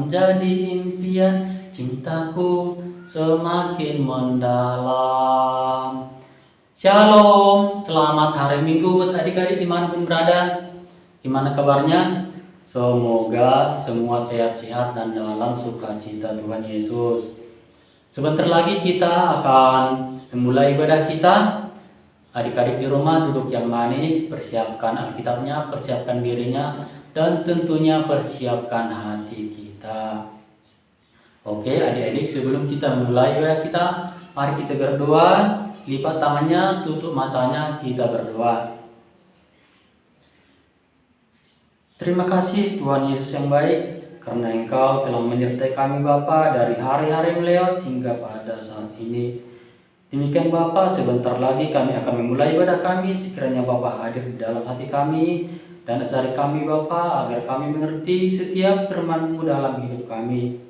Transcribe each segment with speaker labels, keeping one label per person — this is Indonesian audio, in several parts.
Speaker 1: menjadi impian, cintaku semakin mendalam. Shalom, selamat hari Minggu buat adik-adik dimanapun berada. Gimana kabarnya? Semoga semua sehat-sehat dan dalam sukacita Tuhan Yesus. Sebentar lagi kita akan memulai ibadah kita. Adik-adik di rumah duduk yang manis, persiapkan Alkitabnya, persiapkan dirinya, dan tentunya persiapkan hati kita. Oke adik-adik, sebelum kita mulai ibadah kita, mari kita berdoa. Lipat tangannya, tutup matanya, kita berdoa. Terima kasih Tuhan Yesus yang baik, karena Engkau telah menyertai kami Bapa dari hari-hari yang lewat hingga pada saat ini. Demikian Bapa, sebentar lagi kami akan memulai ibadah kami. Sekiranya Bapa hadir di dalam hati kami dan ajari kami Bapa, agar kami mengerti setiap firman-Mu dalam hidup kami.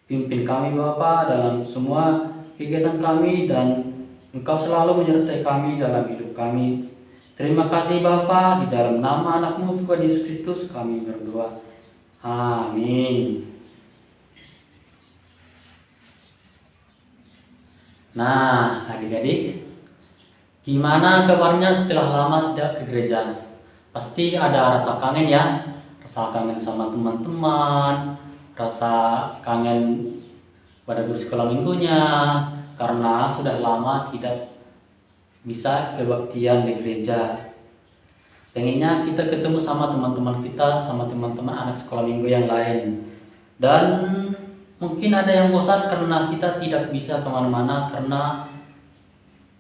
Speaker 1: Pimpin kami Bapa dalam semua kegiatan kami, dan Engkau selalu menyertai kami dalam hidup kami. Terima kasih Bapa, di dalam nama anak-Mu Tuhan Yesus Kristus kami berdoa. Amin. Nah adik-adik, gimana kabarnya setelah lama tidak ke gereja? Pasti ada rasa kangen ya, rasa kangen sama teman-teman, rasa kangen pada guru sekolah minggunya, karena sudah lama tidak bisa kebaktian di gereja. Pengennya kita ketemu sama teman-teman kita, sama teman-teman anak sekolah minggu yang lain. Dan mungkin ada yang bosan karena kita tidak bisa kemana-mana, karena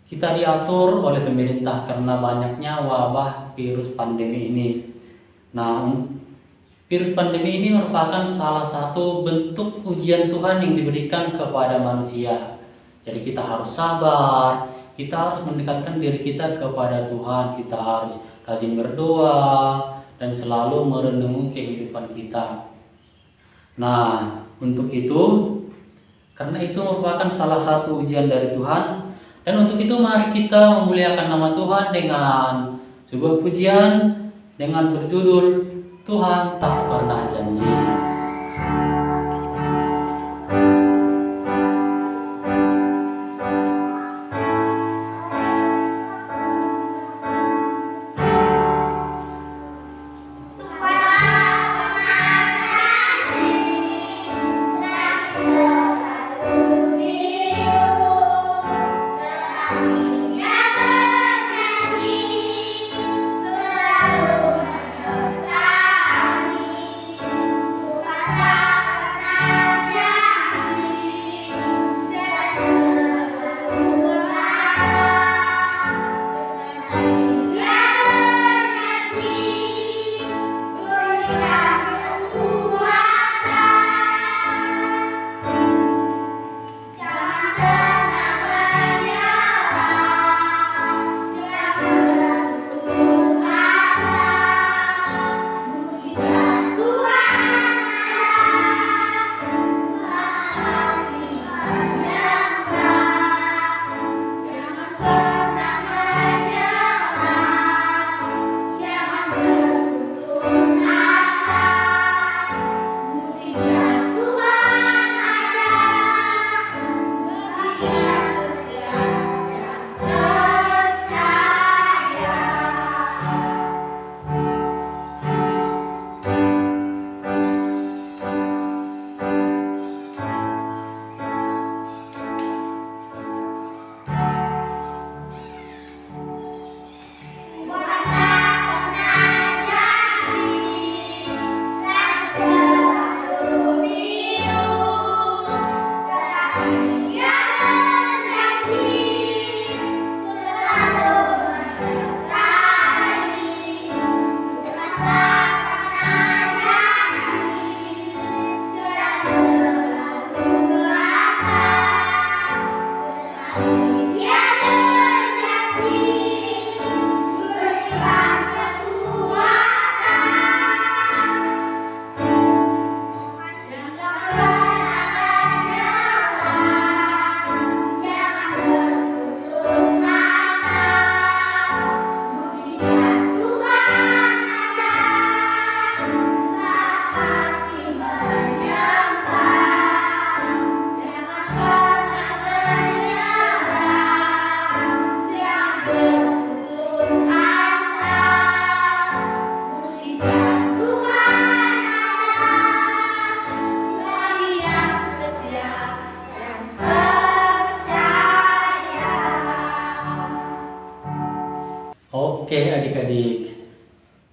Speaker 1: kita diatur oleh pemerintah karena banyaknya wabah virus pandemi ini. Nah, virus pandemi ini merupakan salah satu bentuk ujian Tuhan yang diberikan kepada manusia. Jadi kita harus sabar, kita harus mendekatkan diri kita kepada Tuhan, kita harus rajin berdoa dan selalu merenungi kehidupan kita. Nah, untuk itu, karena itu merupakan salah satu ujian dari Tuhan, dan untuk itu mari kita memuliakan nama Tuhan dengan sebuah pujian dengan berjudul Tuhan Tak Pernah Janji.
Speaker 2: Selalu menyertai Tuhan.
Speaker 1: Oke adik-adik,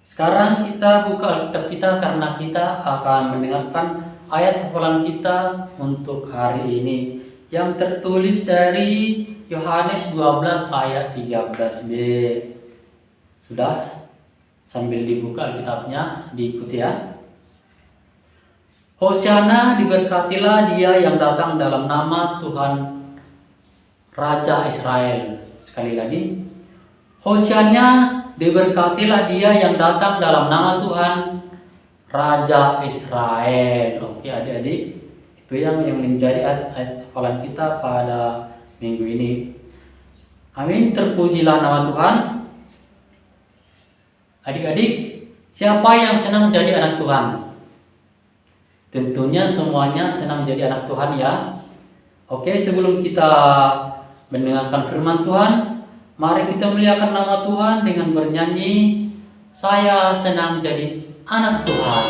Speaker 1: sekarang kita buka Alkitab kita karena kita akan mendengarkan ayat hafalan kita untuk hari ini yang tertulis dari Yohanes 12 ayat 13b. Sudah? Sambil dibuka Alkitabnya, diikuti ya. Hosiana, diberkatilah dia yang datang dalam nama Tuhan Raja Israel. Sekali lagi, Hosiana, diberkatilah dia yang datang dalam nama Tuhan Raja Israel. Oke adik-adik, itu yang menjadi ayat hafalan kita pada minggu ini. Amin, terpujilah nama Tuhan. Adik-adik, siapa yang senang menjadi anak Tuhan? Tentunya semuanya senang menjadi anak Tuhan ya. Oke, sebelum kita mendengarkan firman Tuhan, mari kita muliakan nama Tuhan dengan bernyanyi, "Saya senang jadi anak Tuhan."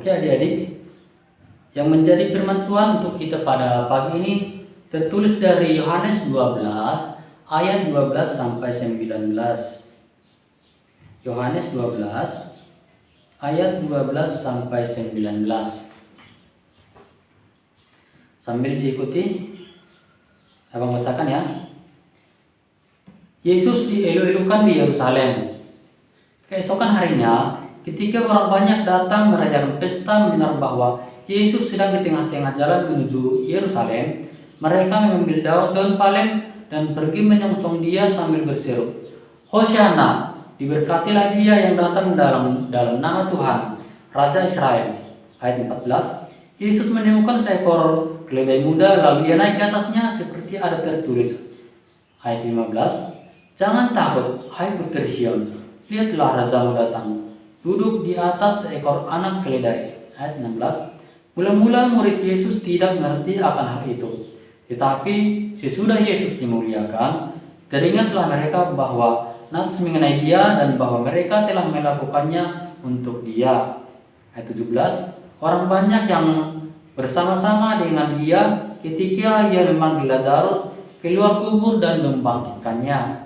Speaker 1: Oke adik-adik, yang menjadi firman Tuhan untuk kita pada pagi ini tertulis dari Yohanes 12 ayat 12 sampai 19. Yohanes 12 ayat 12 sampai 19. Sambil diikuti, abang bacakan ya. Yesus dielu-elukan di Yerusalem. Keesokan harinya, ketika orang banyak datang merayakan pesta mendengar bahwa Yesus sedang di tengah-tengah jalan menuju Yerusalem, mereka mengambil daun palem dan pergi menyongsong dia sambil berseru, "Hosiana, diberkatilah dia yang datang dalam nama Tuhan, Raja Israel." Ayat 14, Yesus menemukan seekor keledai muda, lalu ia naik ke atasnya seperti ada tertulis. Ayat 15, "Jangan takut, hai putri Sion, lihatlah rajamu datang, duduk di atas seekor anak keledai." Ayat 16, mula-mula murid Yesus tidak mengerti akan hal itu. Tetapi sesudah Yesus dimuliakan, teringatlah mereka bahwa nats mengenai dia dan bahwa mereka telah melakukannya untuk dia. Ayat 17, orang banyak yang bersama-sama dengan dia ketika ia memanggil Lazarus keluar kubur dan membangkitkannya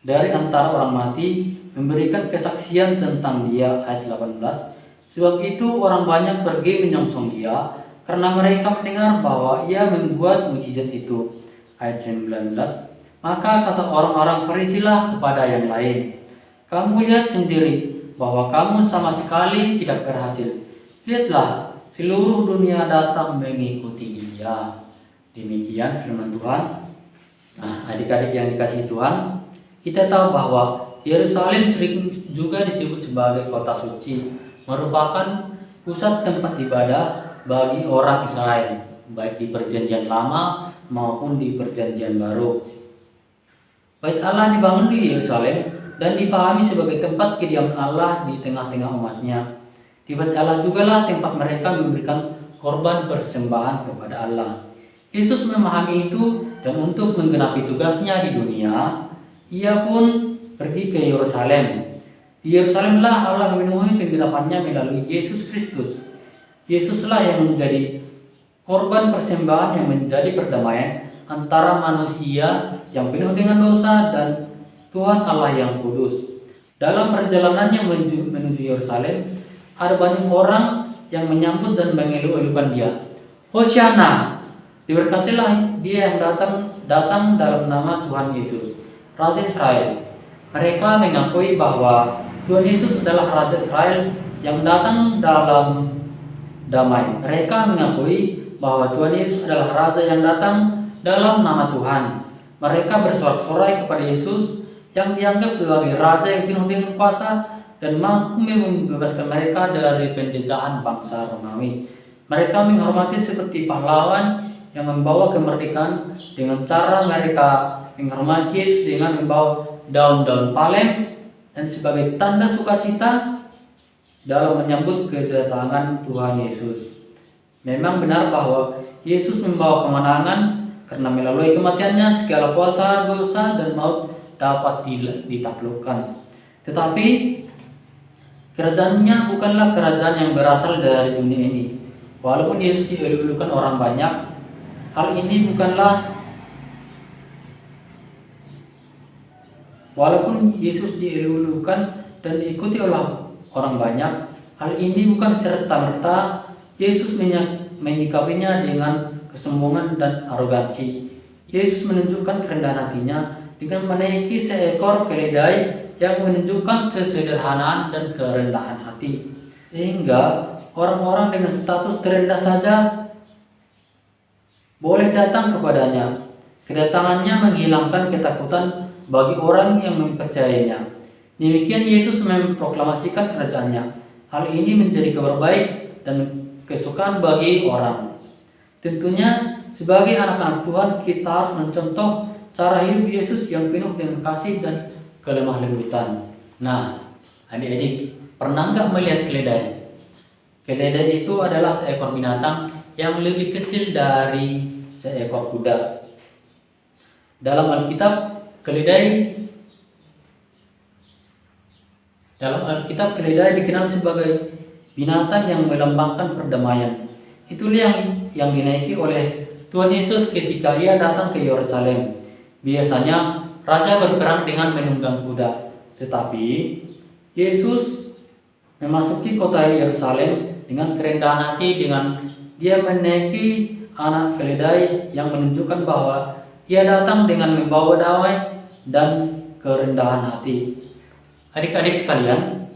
Speaker 1: dari antara orang mati, memberikan kesaksian tentang dia. Ayat 18, sebab itu orang banyak pergi menyongsong dia karena mereka mendengar bahwa ia membuat mukjizat itu. Ayat 19, maka kata orang-orang Farisilah kepada yang lain, "Kamu lihat sendiri bahwa kamu sama sekali tidak berhasil. Lihatlah, seluruh dunia datang mengikuti dia." Demikian firman Tuhan. Nah, adik-adik yang dikasihi Tuhan, kita tahu bahwa Yerusalem sering juga disebut sebagai kota suci, merupakan pusat tempat ibadah bagi orang Israel, baik di Perjanjian Lama maupun di Perjanjian Baru. Bait Allah dibangun di Yerusalem dan dipahami sebagai tempat kediaman Allah di tengah-tengah umatnya. Di Bait Allah jugalah tempat mereka memberikan korban persembahan kepada Allah. Yesus memahami itu dan untuk menggenapi tugasnya di dunia, ia pun pergi ke Yerusalem. Di Yerusalemlah Allah memenuhi penggenapannya melalui Yesus Kristus. Yesuslah yang menjadi korban persembahan yang menjadi perdamaian antara manusia yang penuh dengan dosa dan Tuhan Allah yang kudus. Dalam perjalanannya menuju Yerusalem, ada banyak orang yang menyambut dan mengeluh-elukan dia. Hosiana, diberkatilah dia yang datang dalam nama Tuhan Yesus, Raja Israel. Mereka mengakui bahwa Tuhan Yesus adalah Raja Israel yang datang dalam damai. Mereka mengakui bahwa Tuhan Yesus adalah Raja yang datang dalam nama Tuhan. Mereka bersorak-sorai kepada Yesus yang dianggap sebagai Raja yang penuh dengan kuasa dan mampu membebaskan mereka dari penjajahan bangsa Romawi. Mereka menghormati seperti pahlawan yang membawa kemerdekaan dengan cara mereka menghormati Yesus dengan membawa daun-daun palem dan sebagai tanda sukacita dalam menyambut kedatangan Tuhan Yesus. Memang benar bahwa Yesus membawa kemenangan karena melalui kematiannya segala kuasa, dosa, dan maut dapat ditaklukkan. Tetapi kerajaannya bukanlah kerajaan yang berasal dari dunia ini. Walaupun Yesus dielulukan orang banyak, hal ini bukanlah Walaupun Yesus dielulukan dan diikuti oleh orang banyak, hal ini bukan serta-merta Yesus menyikapinya dengan kesombongan dan arogansi. Yesus menunjukkan kerendahan hatinya dengan menaiki seekor keledai yang menunjukkan kesederhanaan dan kerendahan hati. Sehingga orang-orang dengan status terendah saja boleh datang kepadanya. Kedatangannya menghilangkan ketakutan bagi orang yang mempercayainya. Demikian Yesus memproklamasikan kerajaannya. Hal ini menjadi kabar baik dan kesukaan bagi orang. Tentunya sebagai anak-anak Tuhan kita harus mencontoh cara hidup Yesus yang penuh dengan kasih dan kelemah lembutan. Nah, adik-adik, pernah nggak melihat keledai? Keledai itu adalah seekor binatang yang lebih kecil dari seekor kuda. Dalam Alkitab, keledai dikenal sebagai binatang yang melambangkan perdamaian. Itulah yang dinaiki oleh Tuhan Yesus ketika ia datang ke Yerusalem. Biasanya raja berperang dengan menunggang kuda, tetapi Yesus memasuki kota Yerusalem dengan kerendahan hati, dengan dia menaiki anak keledai yang menunjukkan bahwa ia datang dengan membawa damai dan kerendahan hati. Adik-adik sekalian,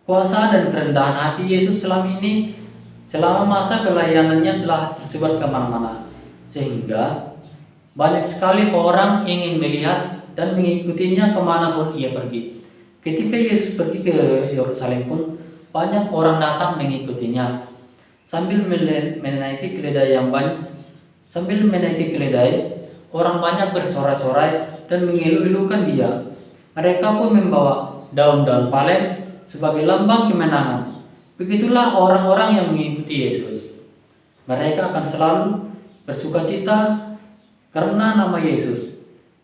Speaker 1: kuasa dan kerendahan hati Yesus selama masa pelayanannya telah tersebar kemana-mana, sehingga banyak sekali orang ingin melihat dan mengikutinya kemanapun ia pergi. Ketika Yesus pergi ke Yerusalem pun banyak orang datang mengikutinya. Sambil menaiki keledai, orang banyak bersorak-sorai dan mengeluh-elukan dia. Mereka pun membawa daun-daun palem sebagai lambang kemenangan. Begitulah orang-orang yang mengikuti Yesus. Mereka akan selalu bersukacita karena nama Yesus.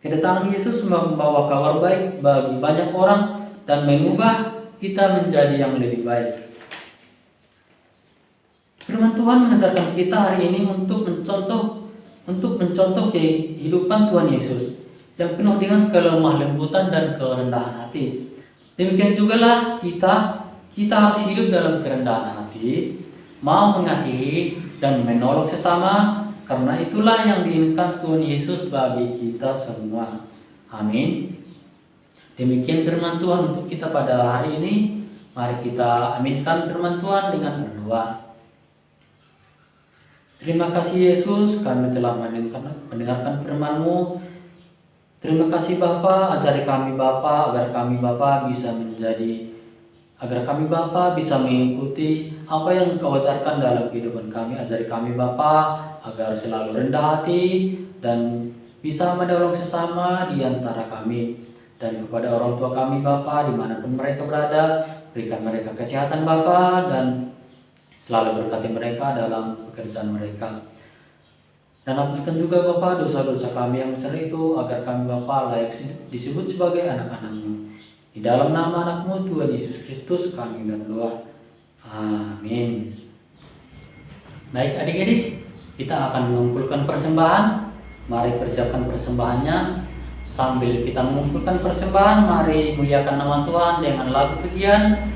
Speaker 1: Kedatangan Yesus membawa kabar baik bagi banyak orang dan mengubah kita menjadi yang lebih baik. Firman Tuhan mengajarkan kita hari ini untuk mencontoh kehidupan Tuhan Yesus yang penuh dengan kelemah lembutan dan kerendahan hati. Demikian jugalah kita harus hidup dalam kerendahan hati, mau mengasihi dan menolong sesama, karena itulah yang diinginkan Tuhan Yesus bagi kita semua. Amin. Demikian firman Tuhan untuk kita pada hari ini. Mari kita aminkan firman Tuhan dengan berdoa. Terima kasih Yesus, kami telah mendengarkan firman-Mu Terima kasih Bapa, ajari kami Bapa agar kami Bapa bisa mengikuti apa yang Engkau ajarkan dalam kehidupan kami. Ajari kami Bapa agar selalu rendah hati dan bisa menolong sesama di antara kami. Dan kepada orang tua kami Bapa dimanapun mereka berada, berikan mereka kesehatan Bapa dan selalu berkati mereka dalam pekerjaan mereka. Dan hapuskan juga Bapa dosa-dosa kami yang besar itu, agar kami Bapa layak disebut sebagai anak-anak-Mu. Di dalam nama anak-Mu Tuhan Yesus Kristus kami berdoa. Amin. Baik adik-adik, kita akan mengumpulkan persembahan. Mari persiapkan persembahannya. Sambil kita mengumpulkan persembahan, mari muliakan nama Tuhan dengan lagu pujian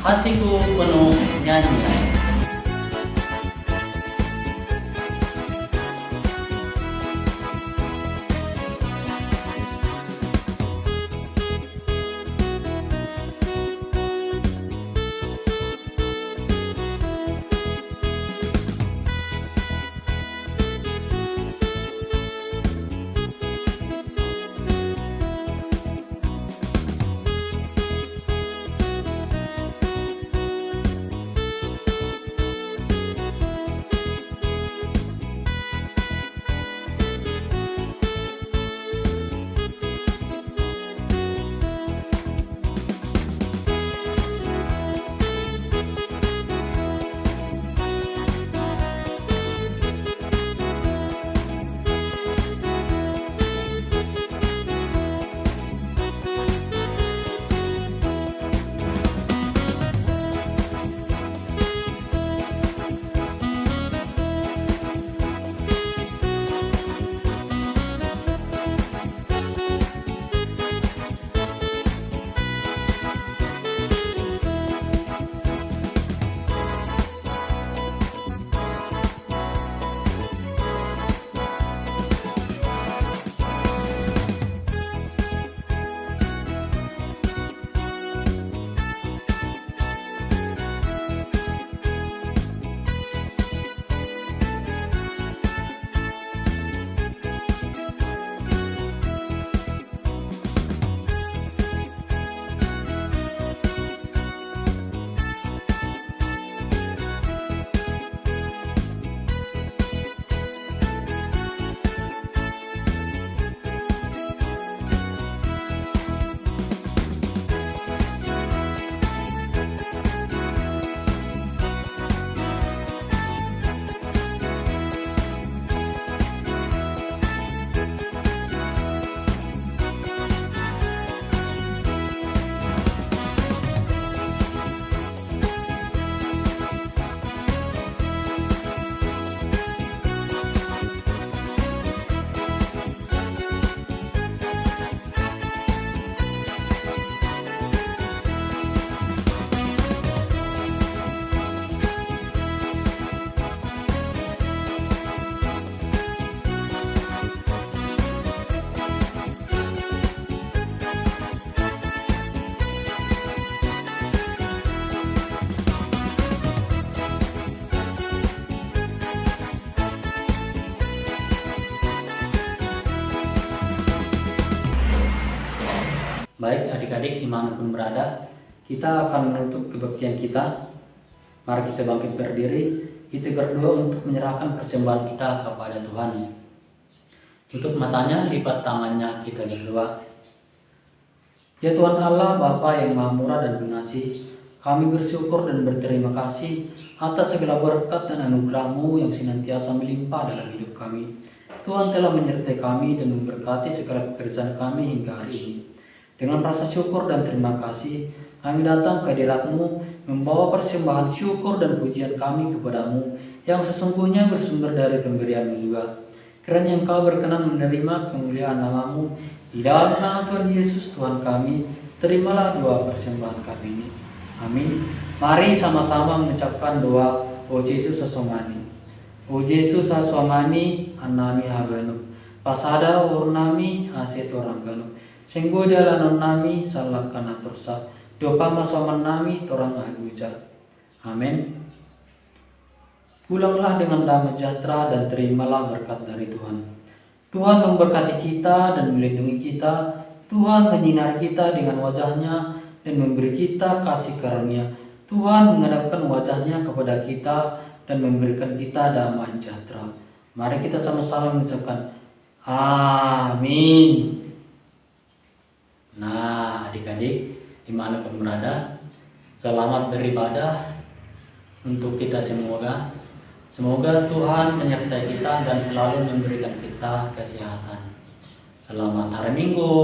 Speaker 1: Hatiku Penuh Nyanyian. Baik adik-adik dimanapun berada, kita akan menutup kebaktian kita. Mari kita bangkit berdiri, kita berdoa untuk menyerahkan persembahan kita kepada Tuhan. Tutup matanya, lipat tangannya, kita berdoa. Ya Tuhan Allah, Bapa yang Maha Murah dan Pengasih, kami bersyukur dan berterima kasih atas segala berkat dan anugerah-Mu yang senantiasa melimpah dalam hidup kami. Tuhan telah menyertai kami dan memberkati segala pekerjaan kami hingga hari ini. Dengan rasa syukur dan terima kasih, kami datang ke hadirat-Mu, membawa persembahan syukur dan pujian kami kepada-Mu, yang sesungguhnya bersumber dari pemberian-Mu juga. Kiranya Engkau berkenan menerima kemuliaan nama-Mu, di dalam nama Tuhan Yesus Tuhan kami, terimalah doa persembahan kami ini. Amin. Mari sama-sama mengucapkan doa, O Yesus asomani. O Yesus asomani, anami haganu. Pasada urnami asetorangganu. Senggoda nami salakana torsa, dopa masoman nami torang aduja. Amin. Pulanglah dengan damai sejahtera dan terimalah berkat dari Tuhan. Tuhan memberkati kita dan melindungi kita. Tuhan menyinari kita dengan wajah-Nya dan memberi kita kasih karunia. Tuhan menghadapkan wajah-Nya kepada kita dan memberikan kita damai sejahtera. Mari kita sama-sama mengucapkan amin. Nah, adik-adik dimanapun berada, selamat beribadah untuk kita semua. Semoga Tuhan menyertai kita dan selalu memberikan kita kesehatan. Selamat hari Minggu.